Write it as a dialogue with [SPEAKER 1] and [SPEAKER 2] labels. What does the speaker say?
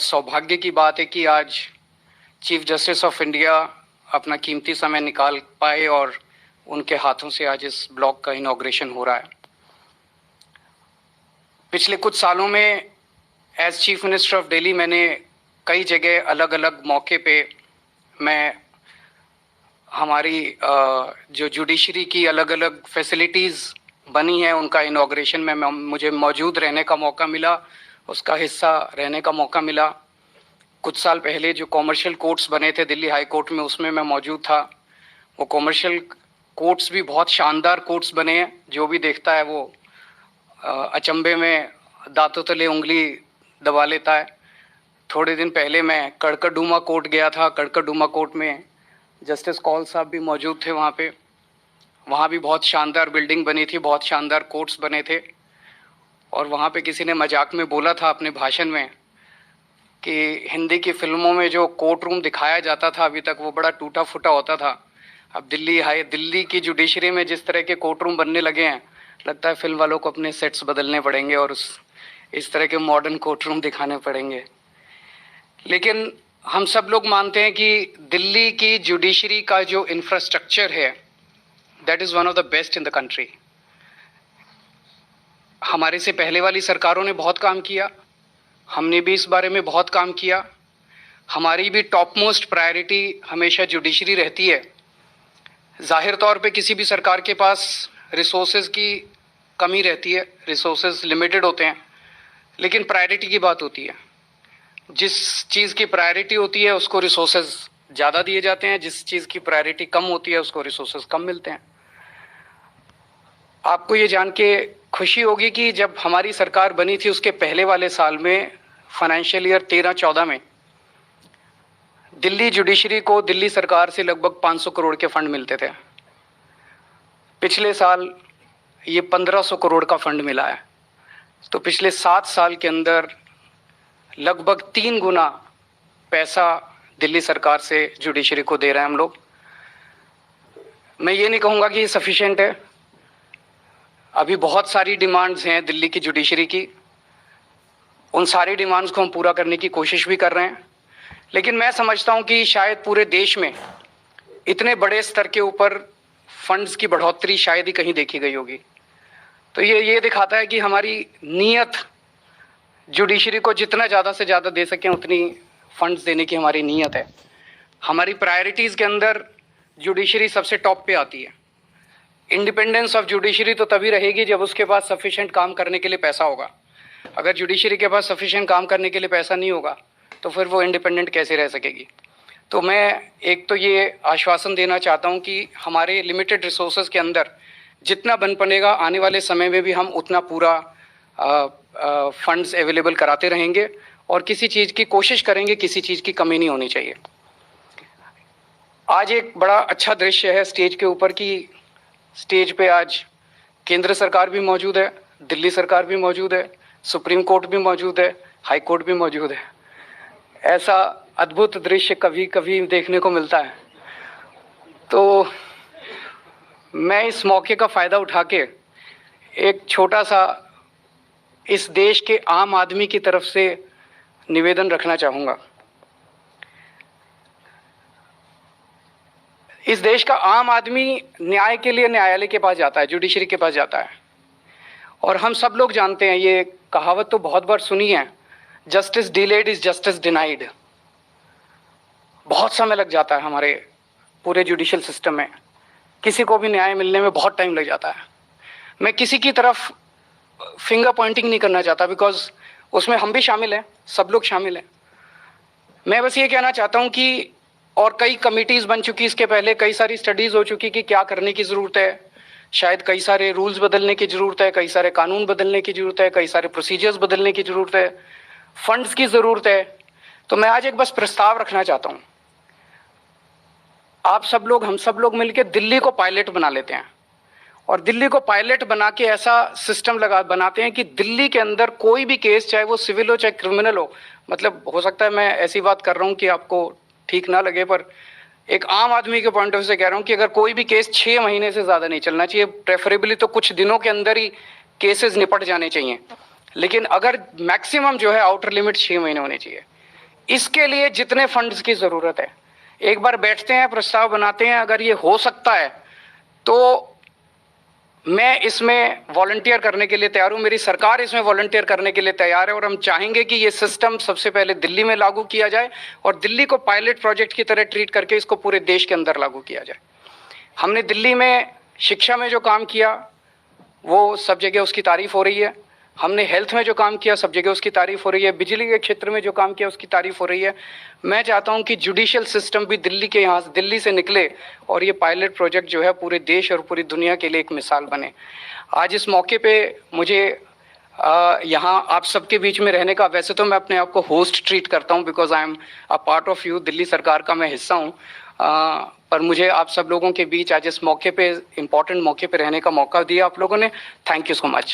[SPEAKER 1] सौभाग्य की बात है कि आज चीफ जस्टिस ऑफ इंडिया अपना कीमती समय निकाल पाए और उनके हाथों से आज इस ब्लॉक का इनॉग्रेशन हो रहा है। पिछले कुछ सालों में as chief minister of Delhi मैंने कई जगह अलग अलग मौके पे मैं हमारी जो जुडिशरी की अलग अलग फैसिलिटीज़ बनी हैं उनका इनॉग्रेशन में मुझे मौजूद रहने का मौका मिला, उसका हिस्सा रहने का मौका मिला। कुछ साल पहले जो कॉमर्शियल कोर्ट्स बने थे दिल्ली हाई कोर्ट में, उसमें मैं मौजूद था। वो कॉमर्शियल कोर्ट्स भी बहुत शानदार कोर्ट्स बने हैं। जो भी देखता है वो अचंभे में दांतों तले उंगली दबा लेता है। थोड़े दिन पहले मैं कड़कड़डूमा कोर्ट गया था। कड़कड़डूमा कोर्ट में जस्टिस कौल साहब भी मौजूद थे वहाँ पे। वहाँ भी बहुत शानदार बिल्डिंग बनी थी, बहुत शानदार कोर्ट्स बने थे। और वहाँ पे किसी ने मजाक में बोला था अपने भाषण में कि हिंदी की फिल्मों में जो कोर्ट रूम दिखाया जाता था अभी तक वो बड़ा टूटा फूटा होता था। अब दिल्ली की जुडिशरी में जिस तरह के कोर्ट रूम बनने लगे हैं, लगता है फिल्म वालों को अपने सेट्स बदलने पड़ेंगे और इस तरह के मॉडर्न कोर्ट रूम दिखाने पड़ेंगे। लेकिन हम सब लोग मानते हैं कि दिल्ली की जुडिशरी का जो इंफ्रास्ट्रक्चर है that is one of the best in the country. हमारे से पहले वाली सरकारों ने बहुत काम किया, हमने भी इस बारे में बहुत काम किया। हमारी भी टॉप मोस्ट प्रायोरिटी हमेशा जुडिशरी रहती है। जाहिर तौर पे किसी भी सरकार के पास रिसोर्सेज की कमी रहती है, रिसोर्सेज लिमिटेड होते हैं, लेकिन प्रायोरिटी की बात होती है। जिस चीज़ की प्रायोरिटी होती है उसको रिसोर्सेज ज़्यादा दिए जाते हैं, जिस चीज़ की प्रायोरिटी कम होती है उसको रिसोर्सेज कम मिलते हैं। आपको ये जान के खुशी होगी कि जब हमारी सरकार बनी थी उसके पहले वाले साल में फाइनेंशियल ईयर 13-14 में दिल्ली जुडिशरी को दिल्ली सरकार से लगभग 500 करोड़ के फंड मिलते थे। पिछले साल ये 1500 करोड़ का फंड मिला है। तो पिछले 7 साल के अंदर लगभग 3 गुना पैसा दिल्ली सरकार से जुडिशरी को दे रहे हैं हम लोग। मैं ये नहीं कहूँगा कि ये सफिशिएंट है। अभी बहुत सारी डिमांड्स हैं दिल्ली की जुडिशरी की। उन सारी डिमांड्स को हम पूरा करने की कोशिश भी कर रहे हैं। लेकिन मैं समझता हूँ कि शायद पूरे देश में इतने बड़े स्तर के ऊपर फंड्स की बढ़ोतरी शायद ही कहीं देखी गई होगी। तो ये दिखाता है कि हमारी नीयत जुडिशरी को जितना ज़्यादा से ज़्यादा दे सकें उतनी फंड्स देने की हमारी नीयत है। हमारी प्रायोरिटीज़ के अंदर जुडिशरी सबसे टॉप पे आती है। इंडिपेंडेंस ऑफ जुडिशरी तो तभी रहेगी जब उसके पास सफिशिएंट काम करने के लिए पैसा होगा। अगर जुडिशरी के पास सफिशिएंट काम करने के लिए पैसा नहीं होगा तो फिर वो इंडिपेंडेंट कैसे रह सकेगी। तो मैं एक तो ये आश्वासन देना चाहता हूँ कि हमारे लिमिटेड रिसोर्सेज के अंदर जितना बन पड़ेगा आने वाले समय में भी हम उतना पूरा फंड्स अवेलेबल कराते रहेंगे और किसी चीज़ की कोशिश करेंगे, किसी चीज़ की कमी नहीं होनी चाहिए। आज एक बड़ा अच्छा दृश्य है स्टेज के ऊपर कि स्टेज पे आज केंद्र सरकार भी मौजूद है, दिल्ली सरकार भी मौजूद है, सुप्रीम कोर्ट भी मौजूद है, हाई कोर्ट भी मौजूद है। ऐसा अद्भुत दृश्य कभी कभी देखने को मिलता है। तो मैं इस मौके का फ़ायदा उठा के एक छोटा सा इस देश के आम आदमी की तरफ से निवेदन रखना चाहूँगा। इस देश का आम आदमी न्याय के लिए न्यायालय के पास जाता है, जुडिशरी के पास जाता है। और हम सब लोग जानते हैं, ये कहावत तो बहुत बार सुनी है, justice delayed is justice denied. बहुत समय लग जाता है हमारे पूरे जुडिशल सिस्टम में, किसी को भी न्याय मिलने में बहुत टाइम लग जाता है। मैं किसी की तरफ फिंगर पॉइंटिंग नहीं करना चाहता बिकॉज उसमें हम भी शामिल हैं, सब लोग शामिल हैं। मैं बस ये कहना चाहता हूँ कि और कई कमिटीज़ बन चुकी, इसके पहले कई सारी स्टडीज़ हो चुकी कि क्या करने की ज़रूरत है। शायद कई सारे रूल्स बदलने की ज़रूरत है, कई सारे कानून बदलने की ज़रूरत है, कई सारे प्रोसीजर्स बदलने की ज़रूरत है, फंड्स की ज़रूरत है। तो मैं आज एक बस प्रस्ताव रखना चाहता हूँ। आप सब लोग, हम सब लोग मिलकर दिल्ली को पायलट बना लेते हैं और दिल्ली को पायलट बना के ऐसा सिस्टम बनाते हैं कि दिल्ली के अंदर कोई भी केस, चाहे वो सिविल हो चाहे क्रिमिनल हो, मतलब हो सकता है मैं ऐसी बात कर रहा हूँ कि आपको ठीक ना लगे, पर एक आम आदमी के पॉइंट ऑफ व्यू से कह रहा हूँ कि अगर कोई भी केस 6 महीने से ज़्यादा नहीं चलना चाहिए, प्रेफरेबली तो कुछ दिनों के अंदर ही केसेस निपट जाने चाहिए। लेकिन अगर मैक्सिमम जो है आउटर लिमिट 6 महीने होने चाहिए। इसके लिए जितने फंड्स की ज़रूरत है, एक बार बैठते हैं, प्रस्ताव बनाते हैं, अगर ये हो सकता है तो मैं इसमें वॉलंटियर करने के लिए तैयार हूँ, मेरी सरकार इसमें वॉलंटियर करने के लिए तैयार है और हम चाहेंगे कि ये सिस्टम सबसे पहले दिल्ली में लागू किया जाए और दिल्ली को पायलट प्रोजेक्ट की तरह ट्रीट करके इसको पूरे देश के अंदर लागू किया जाए। हमने दिल्ली में शिक्षा में जो काम किया वो सब जगह उसकी तारीफ हो रही है, हमने हेल्थ में जो काम किया सब जगह उसकी तारीफ हो रही है, बिजली के क्षेत्र में जो काम किया उसकी तारीफ हो रही है। मैं चाहता हूं कि जुडिशियल सिस्टम भी दिल्ली से निकले और ये पायलट प्रोजेक्ट जो है पूरे देश और पूरी दुनिया के लिए एक मिसाल बने। आज इस मौके पे मुझे यहाँ आप सबके बीच में रहने का, वैसे तो मैं अपने आप को होस्ट ट्रीट करता हूँ because I am a part of you, Delhi सरकार का मैं हिस्सा हूँ, पर मुझे आप सब लोगों के बीच आज इस मौके पे, इम्पोर्टेंट मौके पे रहने का मौका दिया आप लोगों ने। Thank you so much.